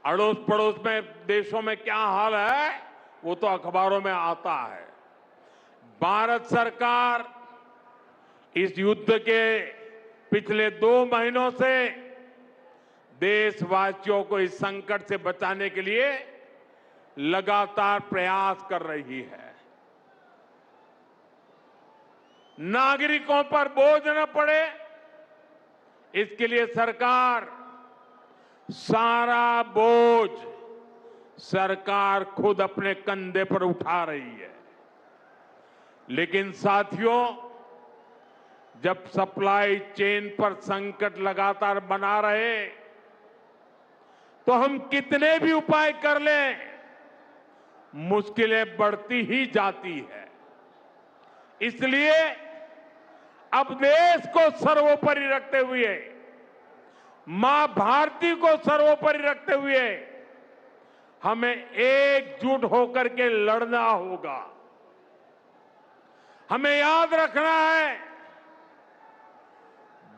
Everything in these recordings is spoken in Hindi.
अड़ोस पड़ोस में देशों में क्या हाल है वो तो अखबारों में आता है। भारत सरकार इस युद्ध के पिछले 2 महीनों से देशवासियों को इस संकट से बचाने के लिए लगातार प्रयास कर रही है। नागरिकों पर बोझ न पड़े, इसके लिए सरकार सारा बोझ सरकार खुद अपने कंधे पर उठा रही है। लेकिन साथियों, जब सप्लाई चेन पर संकट लगातार बना रहे तो हम कितने भी उपाय कर लें, मुश्किलें बढ़ती ही जाती है। इसलिए अब देश को सर्वोपरि रखते हुए, मां भारती को सर्वोपरि रखते हुए हमें एकजुट होकर के लड़ना होगा। हमें याद रखना है,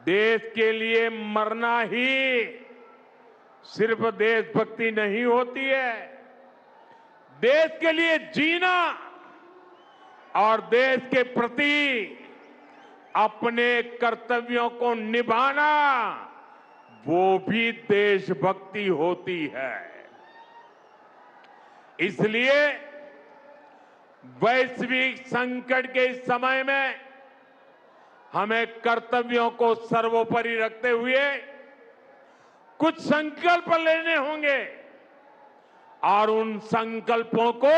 देश के लिए मरना ही सिर्फ देशभक्ति नहीं होती है, देश के लिए जीना और देश के प्रति अपने कर्तव्यों को निभाना वो भी देशभक्ति होती है। इसलिए वैश्विक संकट के इस समय में हमें कर्तव्यों को सर्वोपरि रखते हुए कुछ संकल्प लेने होंगे और उन संकल्पों को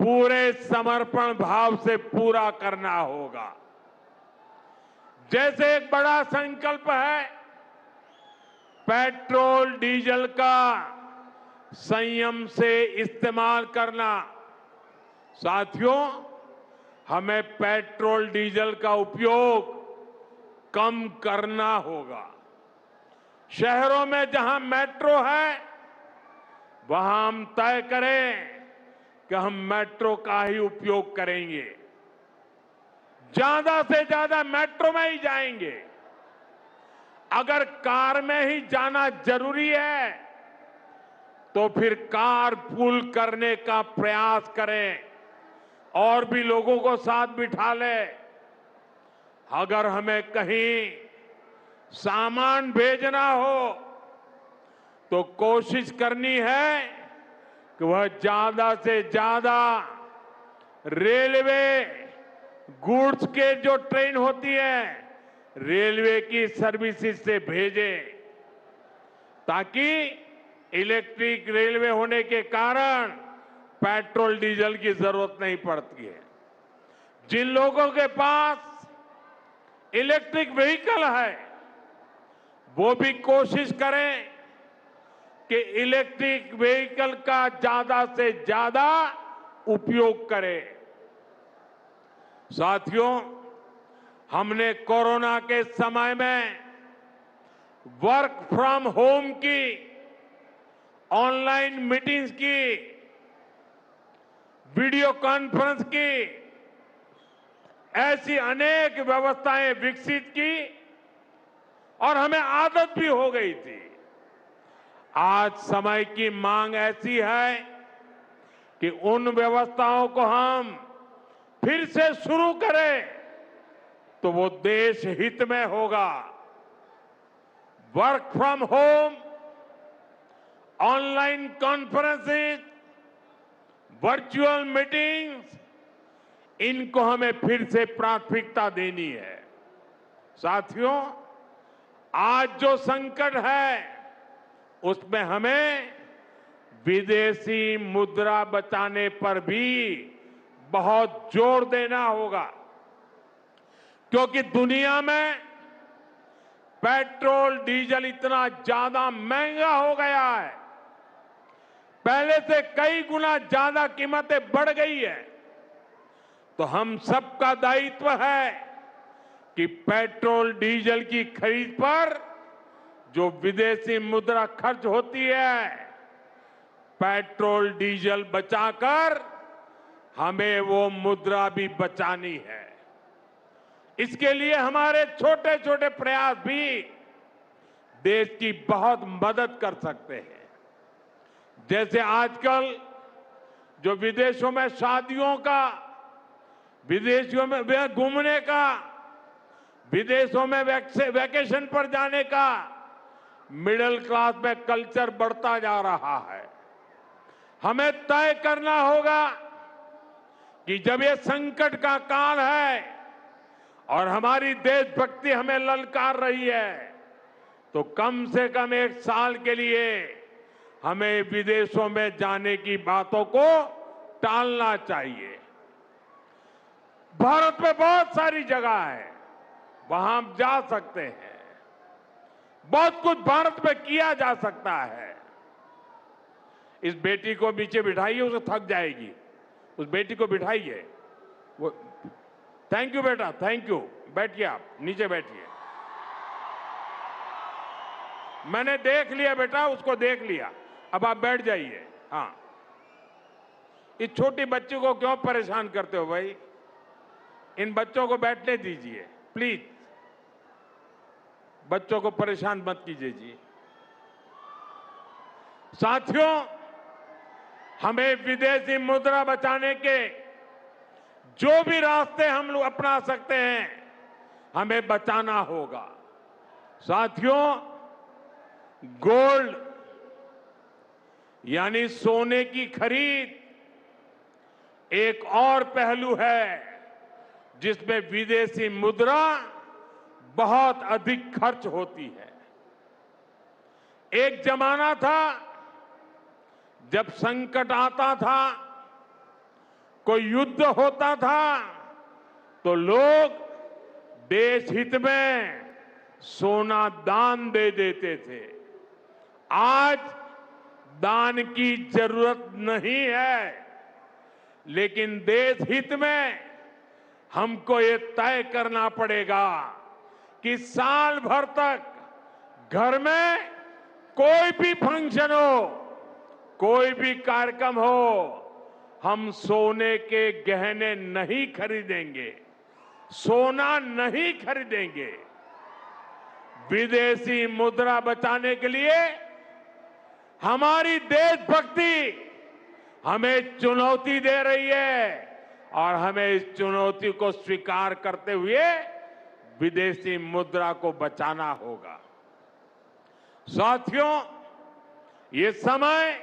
पूरे समर्पण भाव से पूरा करना होगा। जैसे एक बड़ा संकल्प है पेट्रोल डीजल का संयम से इस्तेमाल करना। साथियों, हमें पेट्रोल डीजल का उपयोग कम करना होगा। शहरों में जहां मेट्रो है वहां हम तय करें कि हम मेट्रो का ही उपयोग करेंगे, ज्यादा से ज्यादा मेट्रो में ही जाएंगे। अगर कार में ही जाना जरूरी है तो फिर कार पूल करने का प्रयास करें और भी लोगों को साथ बिठा लें। अगर हमें कहीं सामान भेजना हो तो कोशिश करनी है कि वह ज्यादा से ज्यादा रेलवे गुड्स के जो ट्रेन होती है रेलवे की सर्विसेज से भेजें, ताकि इलेक्ट्रिक रेलवे होने के कारण पेट्रोल डीजल की जरूरत नहीं पड़ती है। जिन लोगों के पास इलेक्ट्रिक व्हीकल है वो भी कोशिश करें कि इलेक्ट्रिक व्हीकल का ज्यादा से ज्यादा उपयोग करें। साथियों, हमने कोरोना के समय में वर्क फ्रॉम होम की, ऑनलाइन मीटिंग्स की, वीडियो कॉन्फ्रेंस की, ऐसी अनेक व्यवस्थाएं विकसित की और हमें आदत भी हो गई थी। आज समय की मांग ऐसी है कि उन व्यवस्थाओं को हम फिर से शुरू करें तो वो देश हित में होगा। Work from home, online conferences, virtual meetings, इनको हमें फिर से प्राथमिकता देनी है। साथियों, आज जो संकट है उसमें हमें विदेशी मुद्रा बचाने पर भी बहुत जोर देना होगा, क्योंकि दुनिया में पेट्रोल डीजल इतना ज्यादा महंगा हो गया है, पहले से कई गुना ज्यादा कीमतें बढ़ गई है। तो हम सबका दायित्व है कि पेट्रोल डीजल की खरीद पर जो विदेशी मुद्रा खर्च होती है, पेट्रोल डीजल बचाकर हमें वो मुद्रा भी बचानी है। इसके लिए हमारे छोटे छोटे प्रयास भी देश की बहुत मदद कर सकते हैं। जैसे आजकल जो विदेशों में शादियों का, विदेशों में घूमने का, विदेशों में वैकेशन पर जाने का मिडिल क्लास में कल्चर बढ़ता जा रहा है। हमें तय करना होगा कि जब ये संकट का काल है और हमारी देशभक्ति हमें ललकार रही है, तो कम से कम 1 साल के लिए हमें विदेशों में जाने की बातों को टालना चाहिए। भारत में बहुत सारी जगह है, वहां हम जा सकते हैं। बहुत कुछ भारत में किया जा सकता है। इस बेटी को नीचे बिठाइए, उसे थक जाएगी। उस बेटी को बिठाइए। वो थैंक यू बेटा, थैंक यू। बैठिए, आप नीचे बैठिए। मैंने देख लिया बेटा, उसको देख लिया। अब आप बैठ जाइए। हाँ, इस छोटी बच्ची को क्यों परेशान करते हो भाई? इन बच्चों को बैठने दीजिए प्लीज। बच्चों को परेशान मत कीजिए जी। साथियों, हमें विदेशी मुद्रा बचाने के जो भी रास्ते हम लोग अपना सकते हैं, हमें बचाना होगा। साथियों, गोल्ड यानी सोने की खरीद एक और पहलू है जिसमें विदेशी मुद्रा बहुत अधिक खर्च होती है। एक जमाना था जब संकट आता था, कोई युद्ध होता था, तो लोग देश हित में सोना दान दे देते थे। आज दान की जरूरत नहीं है, लेकिन देश हित में हमको ये तय करना पड़ेगा कि साल भर तक घर में कोई भी फंक्शन हो, कोई भी कार्यक्रम हो, हम सोने के गहने नहीं खरीदेंगे, सोना नहीं खरीदेंगे। विदेशी मुद्रा बचाने के लिए हमारी देशभक्ति हमें चुनौती दे रही है और हमें इस चुनौती को स्वीकार करते हुए विदेशी मुद्रा को बचाना होगा। साथियों, ये समय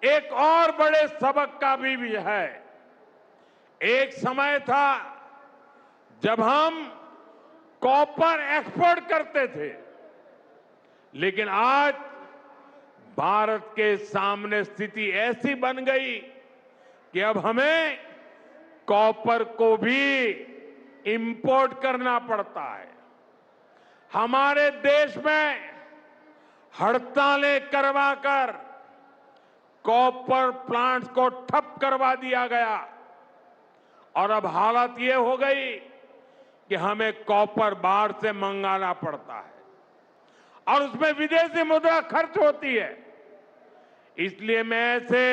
एक और बड़े सबक का भी है। एक समय था जब हम कॉपर एक्सपोर्ट करते थे, लेकिन आज भारत के सामने स्थिति ऐसी बन गई कि अब हमें कॉपर को भी इंपोर्ट करना पड़ता है। हमारे देश में हड़तालें करवाकर कॉपर प्लांट्स को ठप करवा दिया गया और अब हालत ये हो गई कि हमें कॉपर बाहर से मंगाना पड़ता है और उसमें विदेशी मुद्रा खर्च होती है। इसलिए मैं ऐसे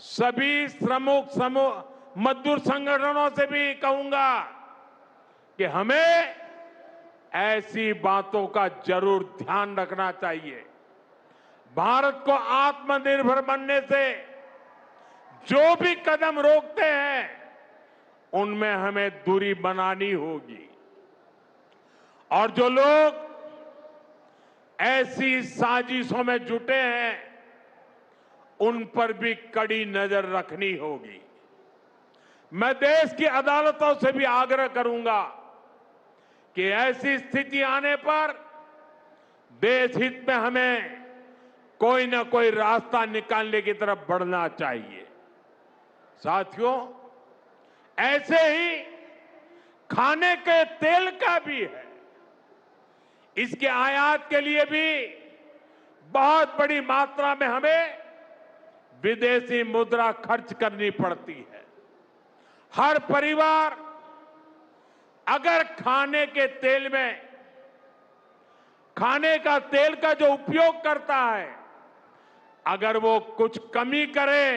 सभी श्रमिक समूह मजदूर संगठनों से भी कहूंगा कि हमें ऐसी बातों का जरूर ध्यान रखना चाहिए। भारत को आत्मनिर्भर बनने से जो भी कदम रोकते हैं, उनमें हमें दूरी बनानी होगी और जो लोग ऐसी साजिशों में जुटे हैं, उन पर भी कड़ी नजर रखनी होगी। मैं देश की अदालतों से भी आग्रह करूंगा कि ऐसी स्थिति आने पर देश हित में हमें कोई ना कोई रास्ता निकालने की तरफ बढ़ना चाहिए। साथियों, ऐसे ही खाने के तेल का भी है। इसके आयात के लिए भी बहुत बड़ी मात्रा में हमें विदेशी मुद्रा खर्च करनी पड़ती है। हर परिवार अगर खाने के तेल में, खाने का तेल का जो उपयोग करता है, अगर वो कुछ कमी करे